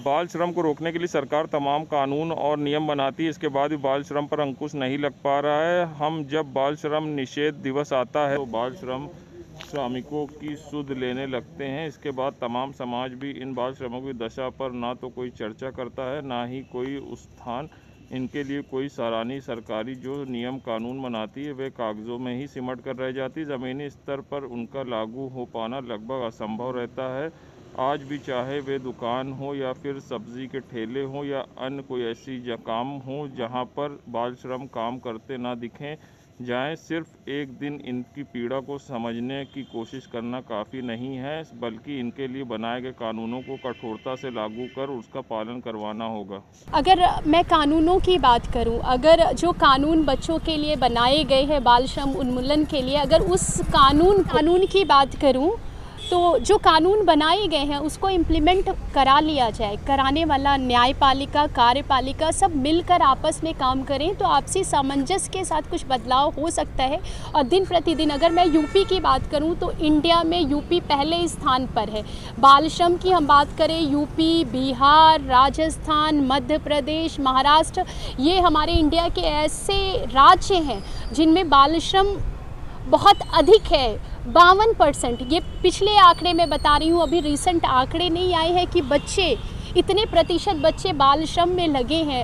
बाल श्रम को रोकने के लिए सरकार तमाम कानून और नियम बनाती है, इसके बाद भी बाल श्रम पर अंकुश नहीं लग पा रहा है। हम जब बाल श्रम निषेध दिवस आता है तो बाल श्रमिकों की सुध लेने लगते हैं। इसके बाद तमाम समाज भी इन बाल श्रमिकों की दशा पर ना तो कोई चर्चा करता है, ना ही कोई उत्थान। इनके लिए कोई सराहनीय सरकारी जो नियम कानून बनाती है वे कागज़ों में ही सिमट कर रह जाती। ज़मीनी स्तर पर उनका लागू हो पाना लगभग असंभव रहता है। आज भी चाहे वे दुकान हो या फिर सब्ज़ी के ठेले हों या अन्य कोई ऐसी काम हो जहां पर बाल श्रम काम करते ना दिखें जाएं, सिर्फ एक दिन इनकी पीड़ा को समझने की कोशिश करना काफ़ी नहीं है, बल्कि इनके लिए बनाए गए कानूनों को कठोरता से लागू कर उसका पालन करवाना होगा। अगर मैं कानूनों की बात करूं, अगर जो कानून बच्चों के लिए बनाए गए हैं बाल श्रम उन्मूलन के लिए, अगर उस कानून की बात करूं तो जो कानून बनाए गए हैं उसको इम्प्लीमेंट करा लिया जाए। कराने वाला न्यायपालिका, कार्यपालिका सब मिलकर आपस में काम करें तो आपसी सामंजस्य के साथ कुछ बदलाव हो सकता है। और दिन प्रतिदिन अगर मैं यूपी की बात करूं तो इंडिया में यूपी पहले स्थान पर है। बाल श्रम की हम बात करें, यूपी, बिहार, राजस्थान, मध्य प्रदेश, महाराष्ट्र, ये हमारे इंडिया के ऐसे राज्य हैं जिनमें बाल श्रम बहुत अधिक है, 52%। ये पिछले आंकड़े मैं बता रही हूँ, अभी रिसेंट आंकड़े नहीं आए हैं कि बच्चे इतने प्रतिशत बच्चे बाल श्रम में लगे हैं।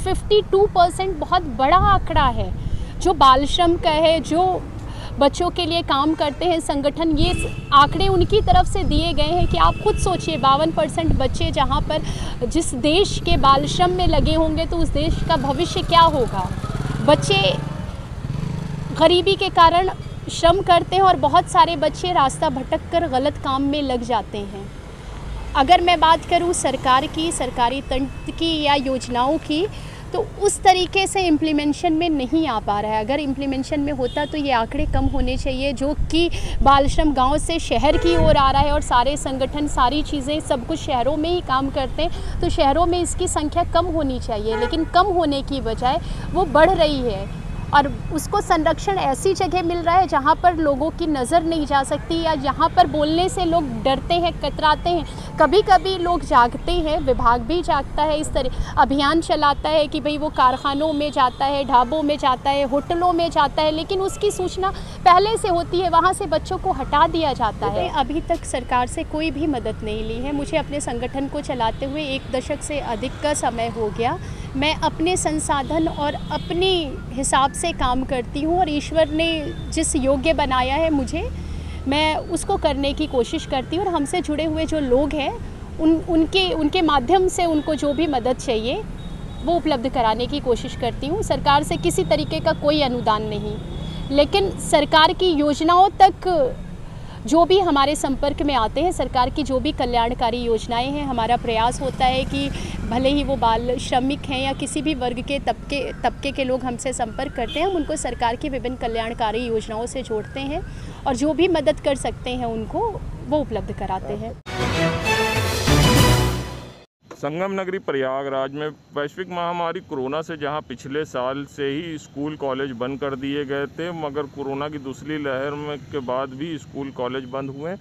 52% बहुत बड़ा आंकड़ा है जो बाल श्रम का है, जो बच्चों के लिए काम करते हैं संगठन। ये आंकड़े उनकी तरफ से दिए गए हैं कि आप खुद सोचिए, 52% बच्चे जहाँ पर जिस देश के बाल श्रम में लगे होंगे तो उस देश का भविष्य क्या होगा। बच्चे गरीबी के कारण श्रम करते हैं और बहुत सारे बच्चे रास्ता भटक कर गलत काम में लग जाते हैं। अगर मैं बात करूं सरकार की, सरकारी तंत्र की या योजनाओं की, तो उस तरीके से इम्प्लीमेंशन में नहीं आ पा रहा है। अगर इम्प्लीमेंशन में होता तो ये आंकड़े कम होने चाहिए। जो कि बाल श्रम गाँव से शहर की ओर आ रहा है और सारे संगठन, सारी चीज़ें, सब कुछ शहरों में ही काम करते हैं, तो शहरों में इसकी संख्या कम होनी चाहिए, लेकिन कम होने की बजाय वो बढ़ रही है। और उसको संरक्षण ऐसी जगह मिल रहा है जहाँ पर लोगों की नज़र नहीं जा सकती या जहाँ पर बोलने से लोग डरते हैं, कतराते हैं। कभी कभी लोग जागते हैं, विभाग भी जागता है, इस तरह अभियान चलाता है कि भाई वो कारखानों में जाता है, ढाबों में जाता है, होटलों में जाता है, लेकिन उसकी सूचना पहले से होती है, वहाँ से बच्चों को हटा दिया जाता है। अभी तक सरकार से कोई भी मदद नहीं ली है। मुझे अपने संगठन को चलाते हुए 1 दशक से अधिक का समय हो गया। मैं अपने संसाधन और अपने हिसाब से काम करती हूँ और ईश्वर ने जिस योग्य बनाया है मुझे, मैं उसको करने की कोशिश करती हूँ। और हमसे जुड़े हुए जो लोग हैं उनके माध्यम से उनको जो भी मदद चाहिए वो उपलब्ध कराने की कोशिश करती हूँ। सरकार से किसी तरीके का कोई अनुदान नहीं, लेकिन सरकार की योजनाओं तक जो भी हमारे संपर्क में आते हैं, सरकार की जो भी कल्याणकारी योजनाएं हैं, हमारा प्रयास होता है कि भले ही वो बाल श्रमिक हैं या किसी भी वर्ग के तबके के लोग हमसे संपर्क करते हैं, हम उनको सरकार की विभिन्न कल्याणकारी योजनाओं से जोड़ते हैं और जो भी मदद कर सकते हैं उनको वो उपलब्ध कराते हैं। संगम नगरी प्रयागराज में वैश्विक महामारी कोरोना से जहां पिछले साल से ही स्कूल कॉलेज बंद कर दिए गए थे, मगर कोरोना की दूसरी लहर में के बाद भी स्कूल कॉलेज बंद हुए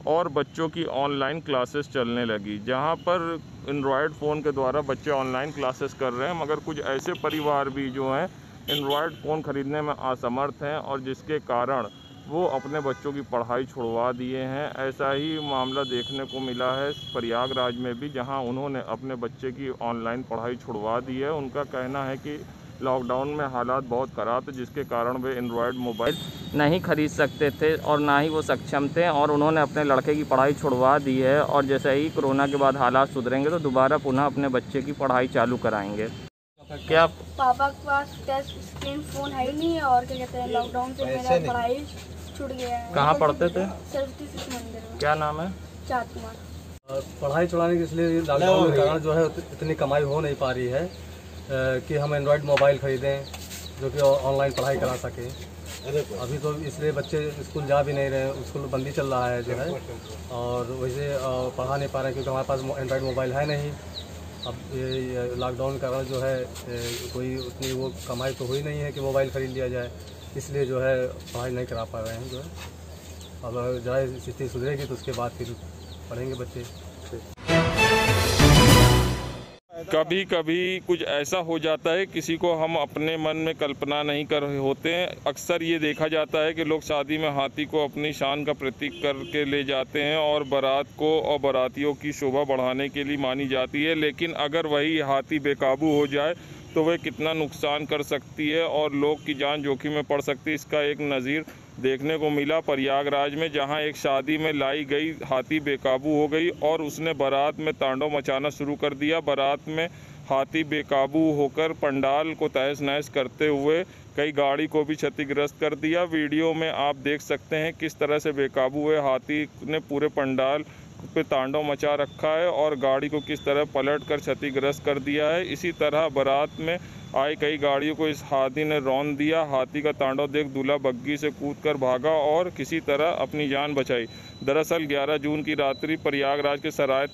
और बच्चों की ऑनलाइन क्लासेस चलने लगी। जहां पर एंड्रॉयड फ़ोन के द्वारा बच्चे ऑनलाइन क्लासेस कर रहे हैं, मगर कुछ ऐसे परिवार भी जो हैं एंड्रॉयड फ़ोन ख़रीदने में असमर्थ हैं और जिसके कारण वो अपने बच्चों की पढ़ाई छुड़वा दिए हैं। ऐसा ही मामला देखने को मिला है प्रयागराज में भी, जहां उन्होंने अपने बच्चे की ऑनलाइन पढ़ाई छुड़वा दी है। उनका कहना है कि लॉकडाउन में हालात बहुत ख़राब थे, जिसके कारण वे एंड्रॉयड मोबाइल नहीं खरीद सकते थे और ना ही वो सक्षम थे, और उन्होंने अपने लड़के की पढ़ाई छुड़वा दी है। और जैसे ही कोरोना के बाद हालात सुधरेंगे तो दोबारा पुनः अपने बच्चे की पढ़ाई चालू कराएंगे। क्या पापा के पास टच स्क्रीन फ़ोन है ही नहीं है और क्या कहते हैं, लॉकडाउन से मेरा पढ़ाई छूट गया है। कहाँ पढ़ते थे? सरस्वती शिशु मंदिर में। क्या नाम है? चाँद कुमार। पढ़ाई छुड़ाने के इसलिए लॉकडाउन के कारण जो है इतनी कमाई हो नहीं पा रही है कि हम एंड्रॉयड मोबाइल खरीदें जो कि ऑनलाइन पढ़ाई करा सकें। अभी तो इसलिए बच्चे स्कूल जा भी नहीं रहे, स्कूल बंदी चल रहा है जो है, और वैसे पढ़ा नहीं पा रहे क्योंकि हमारे पास एंड्रॉयड मोबाइल है नहीं। अब ये लॉकडाउन के कारण जो है कोई उतनी वो कमाई तो हुई नहीं है कि मोबाइल ख़रीद लिया जाए, इसलिए जो है पढ़ाई नहीं करा पा रहे हैं जो है। अब जो है स्थिति सुधरेगी तो उसके बाद फिर पढ़ेंगे बच्चे। कभी कभी कुछ ऐसा हो जाता है किसी को हम अपने मन में कल्पना नहीं कर रहे होते हैं। अक्सर ये देखा जाता है कि लोग शादी में हाथी को अपनी शान का प्रतीक करके ले जाते हैं और बारात को और बारातियों की शोभा बढ़ाने के लिए मानी जाती है। लेकिन अगर वही हाथी बेकाबू हो जाए तो वह कितना नुकसान कर सकती है और लोग की जान जोखिम में पड़ सकती है। इसका एक नज़ीर देखने को मिला प्रयागराज में, जहां एक शादी में लाई गई हाथी बेकाबू हो गई और उसने बारात में तांडव मचाना शुरू कर दिया। बारात में हाथी बेकाबू होकर पंडाल को तहस नहस करते हुए कई गाड़ी को भी क्षतिग्रस्त कर दिया। वीडियो में आप देख सकते हैं किस तरह से बेकाबू हुए हाथी ने पूरे पंडाल पे तांडव मचा रखा है और गाड़ी को किस तरह पलट कर क्षतिग्रस्त कर दिया है। इसी तरह बारात में आई कई गाड़ियों को इस हाथी ने रौंद दिया। हाथी का तांडव देख दूल्हा बग्गी से कूदकर भागा और किसी तरह अपनी जान बचाई। दरअसल 11 जून की रात्रि प्रयागराज के सराय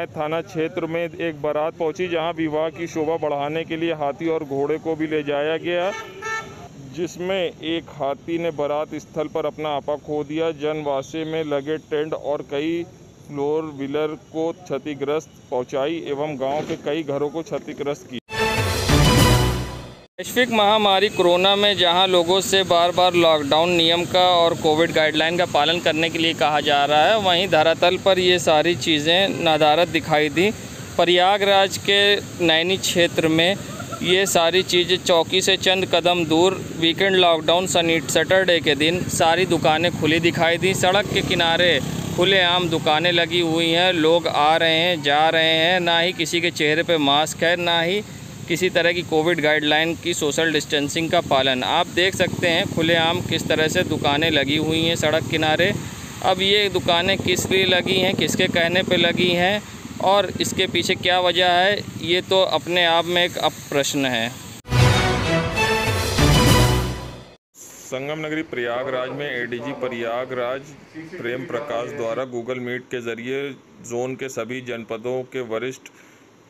थाना क्षेत्र में एक बारात पहुंची, जहां विवाह की शोभा बढ़ाने के लिए हाथी और घोड़े को भी ले जाया गया, जिसमें एक हाथी ने बारात स्थल पर अपना आपा खो दिया। जनवासे में लगे टेंट और कई फ्लोर व्हीलर को क्षतिग्रस्त पहुंचाई एवं गांव के कई घरों को क्षतिग्रस्त किया। वैश्विक महामारी कोरोना में जहां लोगों से बार बार लॉकडाउन नियम का और कोविड गाइडलाइन का पालन करने के लिए कहा जा रहा है, वहीं धरातल पर ये सारी चीज़ें नदारद दिखाई दी। प्रयागराज के नैनी क्षेत्र में ये सारी चीज़ें चौकी से चंद कदम दूर वीकेंड लॉकडाउन सैटरडे के दिन सारी दुकानें खुली दिखाई दी। सड़क के किनारे खुलेआम दुकानें लगी हुई हैं, लोग आ रहे हैं जा रहे हैं, ना ही किसी के चेहरे पे मास्क है, ना ही किसी तरह की कोविड गाइडलाइन की सोशल डिस्टेंसिंग का पालन। आप देख सकते हैं खुलेआम किस तरह से दुकानें लगी हुई हैं सड़क किनारे। अब ये दुकानें किस लिए लगी हैं, किसके कहने पे लगी हैं और इसके पीछे क्या वजह है, ये तो अपने आप में एक प्रश्न है। संगम नगरी प्रयागराज में एडीजी प्रयागराज प्रेम प्रकाश द्वारा गूगल मीट के जरिए जोन के सभी जनपदों के वरिष्ठ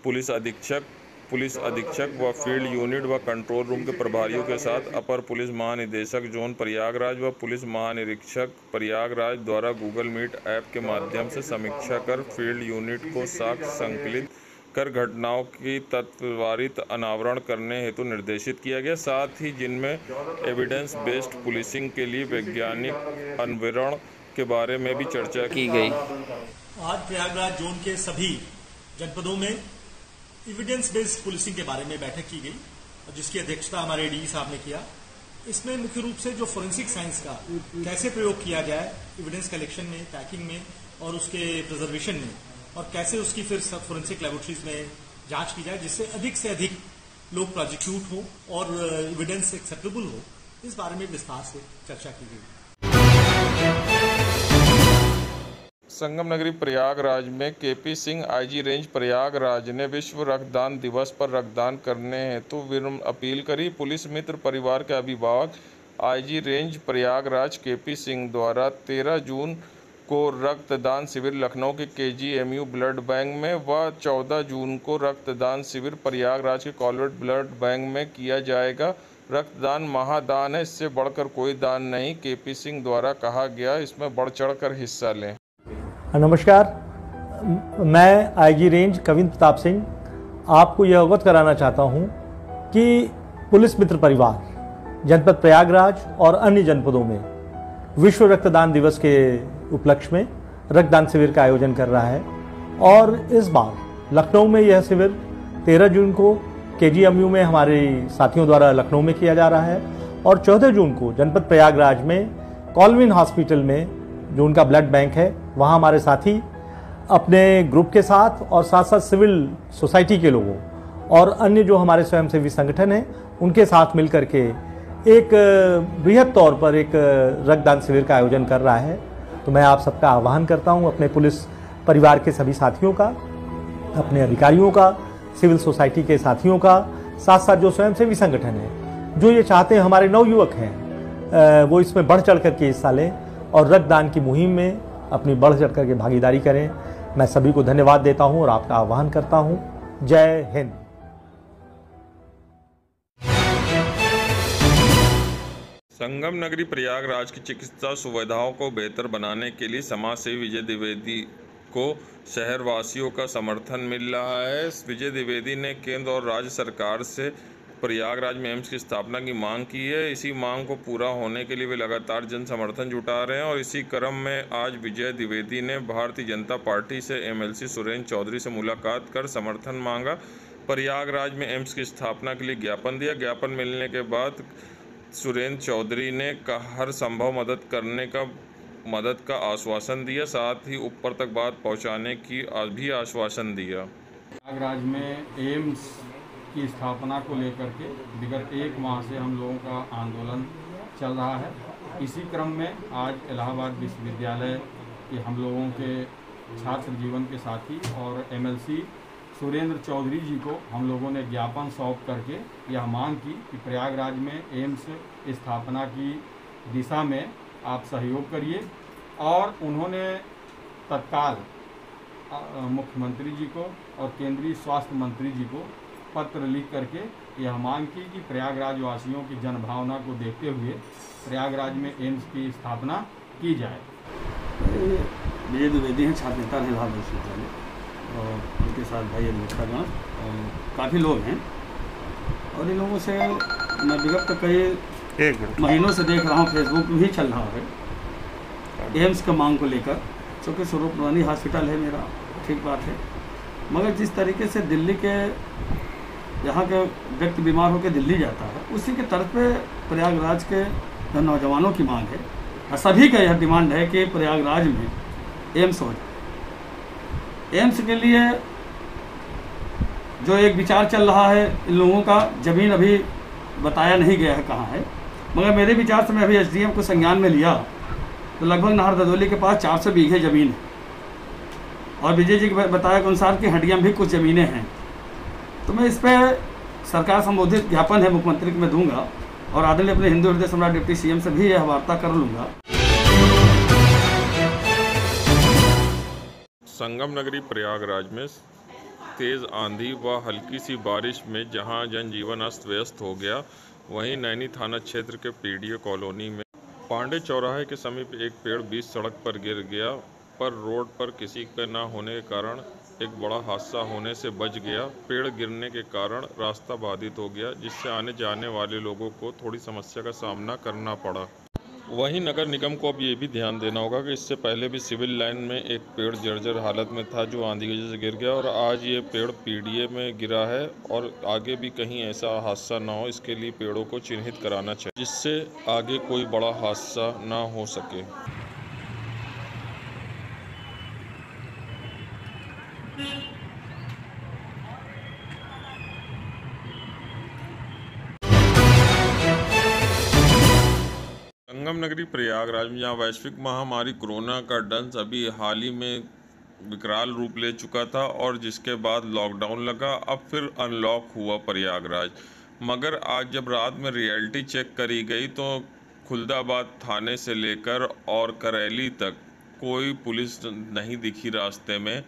पुलिस अधीक्षक व फील्ड यूनिट व कंट्रोल रूम के प्रभारियों के साथ अपर पुलिस महानिदेशक जोन प्रयागराज व पुलिस महानिरीक्षक प्रयागराज द्वारा गूगल मीट ऐप के माध्यम से समीक्षा कर फील्ड यूनिट को साक्ष्य संकलित कर घटनाओं की त्वरित अनावरण करने हेतु निर्देशित किया गया, साथ ही जिनमें एविडेंस बेस्ड पुलिसिंग के लिए वैज्ञानिक अन्वेषण के बारे में भी चर्चा की गई। आज प्रयागराज जोन के सभी जनपदों में एविडेंस बेस्ड पुलिसिंग के बारे में बैठक की गई और जिसकी अध्यक्षता हमारे एडीजी साहब ने किया। इसमें मुख्य रूप से जो फोरेंसिक साइंस का कैसे प्रयोग किया जाए एविडेंस कलेक्शन में, पैकिंग में और उसके प्रिजर्वेशन में, और कैसे उसकी फिर फोरेंसिक लेबोरेटरीज में जांच की जाए जिससे अधिक से अधिक लोग प्रोसिक्यूट हो और एविडेंस एक्सेप्टेबल हो, इस बारे में विस्तार से चर्चा की गई। संगम नगरी प्रयागराज में KP Singh IG range Prayagraj ने विश्व रक्तदान दिवस पर रक्तदान करने हेतु विनम्र अपील करी। पुलिस मित्र परिवार के अभिभावक IG range Prayagraj KP Singh द्वारा 13 जून को रक्तदान शिविर लखनऊ के केजीएमयू ब्लड बैंक में व 14 जून को रक्तदान शिविर प्रयागराज के कॉलवेट ब्लड बैंक में किया जाएगा। रक्तदान महादान है, इससे बढ़कर कोई दान नहीं। केपी सिंह द्वारा कहा गया, इसमें बढ़ चढ़कर हिस्सा लें। नमस्कार, मैं आईजी रेंज कविंद्र प्रताप सिंह आपको यह अवगत कराना चाहता हूं कि पुलिस मित्र परिवार जनपद प्रयागराज और अन्य जनपदों में विश्व रक्तदान दिवस के उपलक्ष्य में रक्तदान शिविर का आयोजन कर रहा है और इस बार लखनऊ में यह शिविर 13 जून को केजीएमयू में हमारे साथियों द्वारा लखनऊ में किया जा रहा है और 14 जून को जनपद प्रयागराज में कॉलविन हॉस्पिटल में जो उनका ब्लड बैंक है वहाँ हमारे साथी अपने ग्रुप के साथ और साथ साथ सिविल सोसाइटी के लोगों और अन्य जो हमारे स्वयंसेवी संगठन हैं उनके साथ मिलकर के एक बृहद तौर पर एक रक्तदान शिविर का आयोजन कर रहा है। तो मैं आप सबका आह्वान करता हूं, अपने पुलिस परिवार के सभी साथियों का, अपने अधिकारियों का, सिविल सोसाइटी के साथियों का, साथ साथ जो स्वयंसेवी संगठन है जो ये चाहते हैं हमारे नवयुवक हैं वो इसमें बढ़ चढ़ करके हिस्सा लें और रक्तदान की मुहिम में अपनी बढ़ चढ़ करके भागीदारी करें। मैं सभी को धन्यवाद देता हूं और आपका आह्वान करता हूं। जय हिंद। संगम नगरी प्रयागराज की चिकित्सा सुविधाओं को बेहतर बनाने के लिए समाजसेवी विजय द्विवेदी को शहरवासियों का समर्थन मिल रहा है। विजय द्विवेदी ने केंद्र और राज्य सरकार से प्रयागराज में एम्स की स्थापना की मांग की है। इसी मांग को पूरा होने के लिए वे लगातार जन समर्थन जुटा रहे हैं और इसी क्रम में आज विजय द्विवेदी ने भारतीय जनता पार्टी से एमएलसी सुरेंद्र चौधरी से मुलाकात कर समर्थन मांगा। प्रयागराज में एम्स की स्थापना के लिए ज्ञापन दिया। ज्ञापन मिलने के बाद सुरेंद्र चौधरी ने हर संभव मदद का आश्वासन दिया, साथ ही ऊपर तक बात पहुंचाने की भी आश्वासन दिया। प्रयागराज में एम्स की स्थापना को लेकर के विगत 1 माह से हम लोगों का आंदोलन चल रहा है। इसी क्रम में आज इलाहाबाद विश्वविद्यालय के हम लोगों के छात्र जीवन के साथी और एमएलसी सुरेंद्र चौधरी जी को हम लोगों ने ज्ञापन सौंप करके यह मांग की कि प्रयागराज में एम्स स्थापना की दिशा में आप सहयोग करिए, और उन्होंने तत्काल मुख्यमंत्री जी को और केंद्रीय स्वास्थ्य मंत्री जी को पत्र लिख करके यह मांग की कि प्रयागराज वासियों की जनभावना को देखते हुए प्रयागराज में एम्स की स्थापना की जाए। विजय द्विवेदी हैं, छात्र नेता हैं इलाहाबाद विश्वविद्यालय, और उनके साथ भाई अध्यक्षगण और काफ़ी लोग हैं। और इन लोगों से मैं विगत कई महीनों से देख रहा हूँ, फेसबुक में भी चल रहा है एम्स का मांग को लेकर, क्योंकि स्वरूप पुरानी हॉस्पिटल है मेरा, ठीक बात है, मगर जिस तरीके से दिल्ली के यहाँ के व्यक्ति बीमार होकर दिल्ली जाता है, उसी के तर्ज पे प्रयागराज के नौजवानों की मांग है और सभी का यह डिमांड है कि प्रयागराज में एम्स हो जाए। एम्स के लिए जो एक विचार चल रहा है, इन लोगों का जमीन अभी बताया नहीं गया है कहाँ है, मगर मेरे विचार से मैं अभी एसडीएम को संज्ञान में लिया तो लगभग नाहर ददोली के पास 400 बीघे ज़मीन है, और विजय जी के बताया के अनुसार कि हड्डियाँ भी कुछ ज़मीनें हैं। तो मैं इस पर सरकार संबोधित ज्ञापन है मुख्यमंत्री को मैं दूंगा, और आदरणीय अपने हिंदू हृदय सम्राट डिप्टी सीएम से भी यह वार्ता कर लूँगा। संगम नगरी प्रयागराज में तेज़ आंधी व हल्की सी बारिश में जहां जनजीवन अस्त व्यस्त हो गया, वहीं नैनी थाना क्षेत्र के पीडीए कॉलोनी में पांडे चौराहे के समीप एक पेड़ बीच सड़क पर गिर गया, पर रोड पर किसी का न होने के कारण एक बड़ा हादसा होने से बच गया। पेड़ गिरने के कारण रास्ता बाधित हो गया, जिससे आने जाने वाले लोगों को थोड़ी समस्या का सामना करना पड़ा। वहीं नगर निगम को अब ये भी ध्यान देना होगा कि इससे पहले भी सिविल लाइन में एक पेड़ जर्जर हालत में था जो आंधी की वजह से गिर गया, और आज ये पेड़ पीडीए में गिरा है, और आगे भी कहीं ऐसा हादसा ना हो, इसके लिए पेड़ों को चिन्हित कराना चाहिए, जिससे आगे कोई बड़ा हादसा ना हो सके। संगम नगरी प्रयागराज में जहाँ वैश्विक महामारी कोरोना का डंस अभी हाल ही में विकराल रूप ले चुका था, और जिसके बाद लॉकडाउन लगा, अब फिर अनलॉक हुआ प्रयागराज। मगर आज जब रात में रियलिटी चेक करी गई तो खुलदाबाद थाने से लेकर और करेली तक कोई पुलिस नहीं दिखी रास्ते में,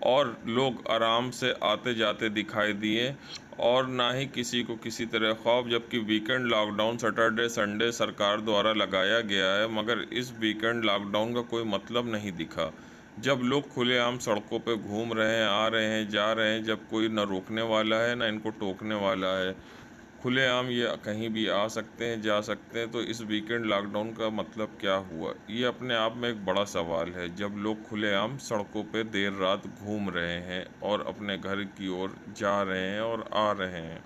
और लोग आराम से आते जाते दिखाई दिए, और ना ही किसी को किसी तरह खौफ। जबकि वीकेंड लॉकडाउन सैटरडे संडे सरकार द्वारा लगाया गया है, मगर इस वीकेंड लॉकडाउन का कोई मतलब नहीं दिखा। जब लोग खुलेआम सड़कों पे घूम रहे हैं, आ रहे हैं, जा रहे हैं, जब कोई न रोकने वाला है न इनको टोकने वाला है, खुलेआम ये कहीं भी आ सकते हैं, जा सकते हैं, तो इस वीकेंड लॉकडाउन का मतलब क्या हुआ? ये अपने आप में एक बड़ा सवाल है, जब लोग खुलेआम सड़कों पे देर रात घूम रहे हैं और अपने घर की ओर जा रहे हैं और आ रहे हैं।